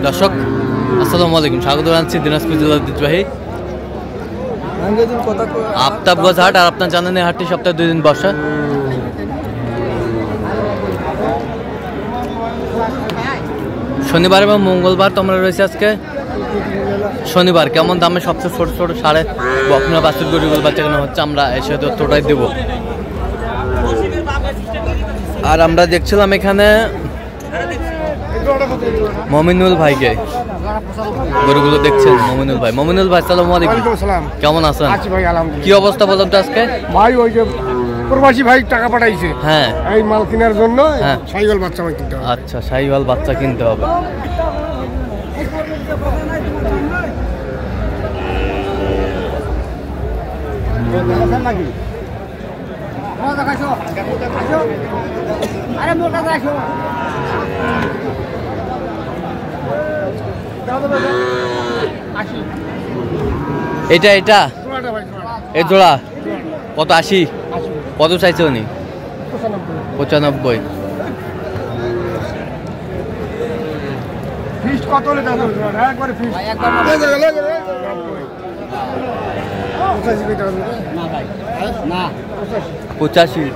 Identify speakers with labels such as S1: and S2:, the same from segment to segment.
S1: দর্শক আসসালামু আলাইকুম, স্বাগত জানাচ্ছি দিনাজপুর জেলার ঐতিহ্যবাহী আফতাবগঞ্জ হাট। আর আপনার জানেন এই হাটটি সপ্তাহে 2 দিন বসে। শনিবার এবং মঙ্গলবার তোমরা রয়েছে। আজকে শনিবার কেমন দামে সবচেয়ে ছোট ছোট সাড়ে বকনা বাছুর গরুগুলো বাচ্চা কেনা হচ্ছে, আমরা এসে তথ্যটাই দেব। আর আমরা দেখছিলাম এখানে মমিনুল ভাইকে, গরুগুলো দেখছেন মমিনুল ভাই। মমিনুল ভাই আসসালামু আলাইকুম, কেমন আছেন? কি অবস্থা বলেন তো আজকে?
S2: ভাই ওই যে প্রবাসী ভাই টাকা পাঠাইছে,
S1: হ্যাঁ
S2: এই মাল কেনার জন্য শাহিওয়াল বাচ্চা কিনতে হবে।
S1: আচ্ছা, শাহিওয়াল বাচ্চা কিনতে হবে। এটা এই জোড়া কত? 80। কত চাইছে উনি? 95।
S2: কত
S1: 85।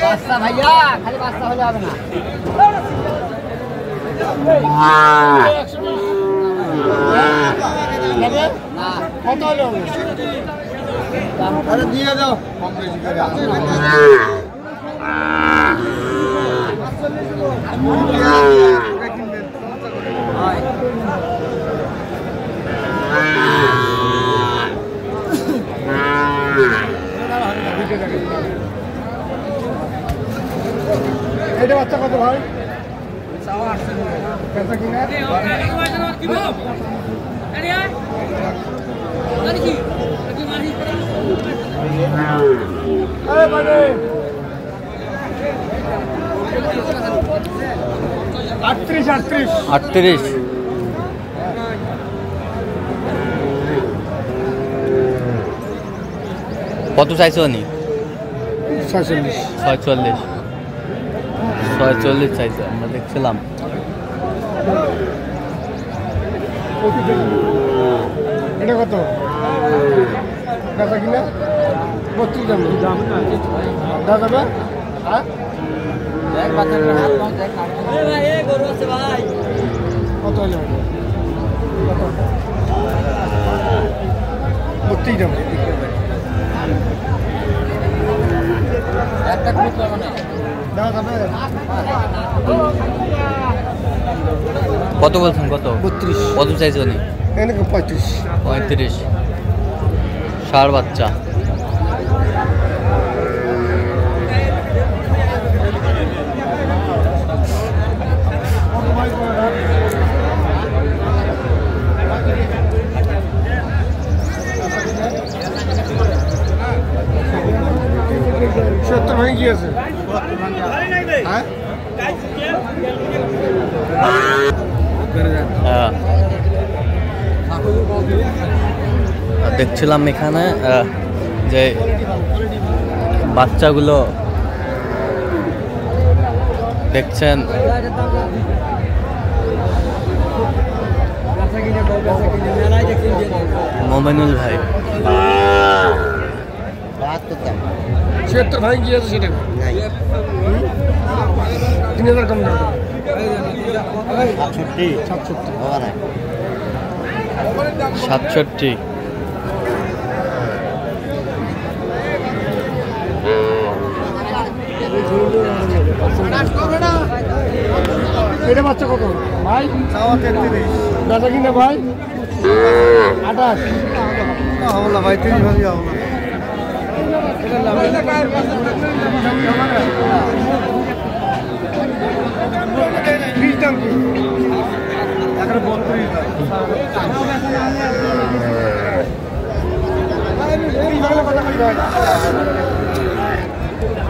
S3: বাচ্চা ভাইয়া, খালি বাচ্চা হলে হবে না।
S2: কত হলো দিয়ে দাও, কম বেশি করে। এটা বাচ্চা কত ভাই?
S1: আটত্রিশ। কত চাইছো উনি? 46 চাইছে, আমরা দেখছিলাম।
S2: এটা কত বেচা কিনা? 32 দাম দেওয়া যাবে? হ্যাঁ কত হলে 32 দাম দেওয়া যাবে?
S1: কত বলছেন? কত?
S2: 32।
S1: কত চাইছে উনি?
S2: 35।
S1: ষাঁড় বাচ্চা।
S2: সত্তর ভাঙে কি আছে?
S1: দেখছিলাম এখানে যে বাচ্চাগুলো দেখছেন, মমিনুল ভাই।
S2: 76 ভাঙে কি আছে সেটা? 3000 কম দাম।
S1: 67।
S2: এটা বাচ্চা কত ভাই? 33। বেচা কিনা ভাই? 28 হলো ভাই। 30 ভাঙি হলো।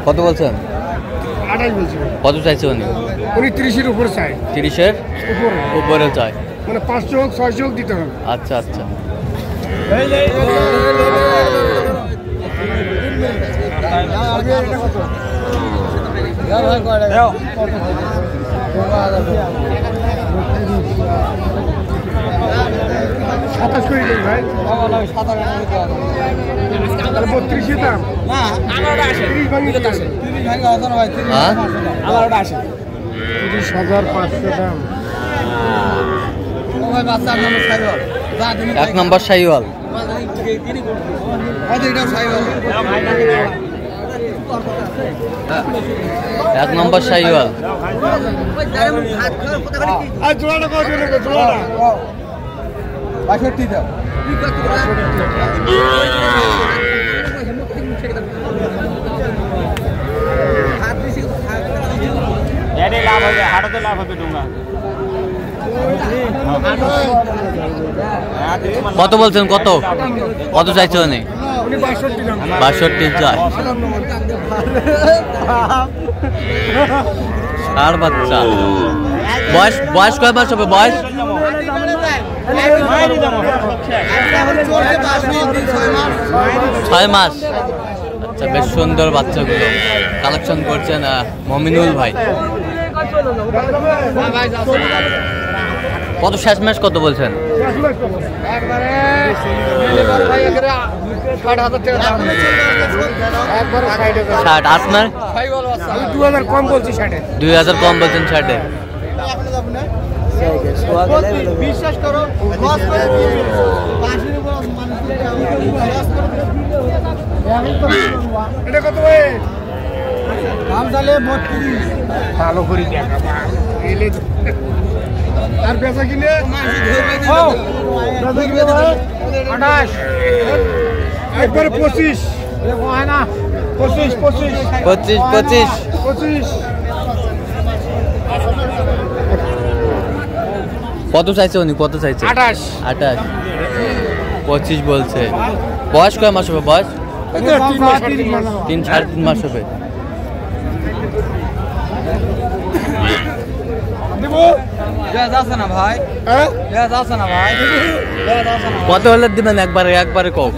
S1: কত বলছেন?
S2: 28 28 বলছি ভাই।
S1: কত চাইছে উনি?
S2: উনি 30-এর উপরে চাই।
S1: 30-এর
S2: উপরে
S1: উপরে চায়।
S2: মানে 500 হোক 600 হোক দিতে হবে।
S1: আচ্ছা আচ্ছা।
S2: সাতাশ করে দিই ভাই। তাহলে 32 দাম।
S1: হ্যাঁ
S2: 30,500 দাম।
S1: 1 নম্বর শাহিওয়াল। 1 নম্বর শাহিওয়াল।
S2: আর জোড়াটা কত দিলে জোড়াটা?
S3: 62 দাও। লাভ হবে, হাটাতে লাভ হবে তোমরা।
S1: কত বলছেন? কত কত চাইছে উনি?
S2: উনি 62 দাম।
S1: 62 চায়। ষাঁড় বাচ্চা। বয়স বয়স কয় মাস হবে? বয়স 6 মাস। আচ্ছা, বেশ সুন্দর বাচ্চাগুলো কালেকশন করছেন মমিনুল ভাই। কত শেষ ম্যাচ কত বলছেন? 60। আপনার
S2: 2000 কম বলছি 60।
S1: 2000 কম বলছেন 60-এ।
S3: বিশ্বাস করো
S2: এটা কত ভাই? দাম চালে 32। ভালো করে দেখা এলে আর বেচা কিনে বেচা কিনে ভাই 28 একবারে 25 হয় না 25
S1: কত চাইছে উনি? কত চাইছে?
S2: 28
S1: 25 বলছে। বয়স কয় মাস হবে? বয়স 3-3.5 মাস হবে।
S3: না ভাই, না ভাই,
S1: কত হলে দিবেন? একবারে কও।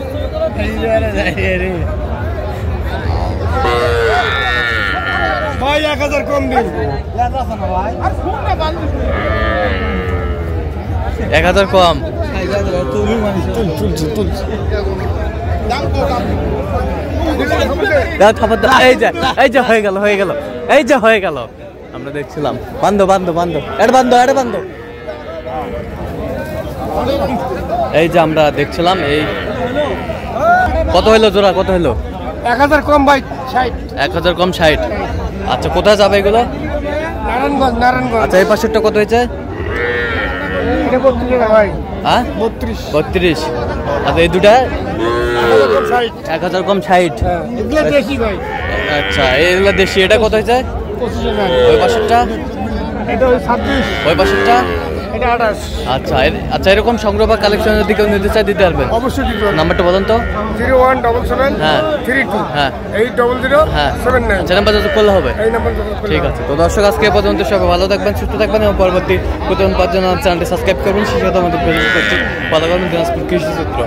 S2: ভাই 1000 কম দিন।
S1: 1000 কম। এই যে হয়ে গেল। আমরা দেখছিলাম। বান্ধব এই যে আমরা দেখছিলাম। এই কত হইলো জোড়া? কত হইলো?
S2: 1000 কম ভাই 60।
S1: 1000 কম 60। আচ্ছা, কোথায় যাবে এগুলো?
S2: নারায়ণগঞ্জ।
S1: আচ্ছা, এই পাশেরটা কত হয়েছে?
S2: এটা 32 টাকা ভাই।
S1: হ্যাঁ 32। আচ্ছা, এই দুটা 1000 কম 60।
S2: এগুলো দেশি ভাই।
S1: আচ্ছা, এগুলো দেশি। এটা কত হয়েছে?
S2: 25 টাকা।
S1: ওই পাশেরটা?
S2: এটা 26।
S1: ওই পাশেরটা?
S2: এটা 28।
S1: আচ্ছা, এরকম সংগ্রহ বা কালেকশনের দিকে নিতে চাই দিতে পারবেন?
S2: অবশ্যই দিতে হবে।
S1: নাম্বারটা বলুন তো।
S2: 0177
S1: হ্যাঁ
S2: 32
S1: হ্যাঁ
S2: 800
S1: হ্যাঁ
S2: 79।
S1: আচ্ছা, নাম্বার যত করলে হবে।
S2: এই নাম্বার যোগাযোগ করলে
S1: ঠিক আছে। তো দর্শক, আজকে এ পর্যন্ত সবাই ভালো থাকবেন, সুস্থ থাকবেন এবং পরবর্তী প্রতিদিন পাওয়ার জন্য চ্যানেলটি সাবস্ক্রাইব করবেন। সেই সাথে আমাদের ফেসবুক পেজটি ফলো করবেন, দিনাজপুর কৃষি চিত্র।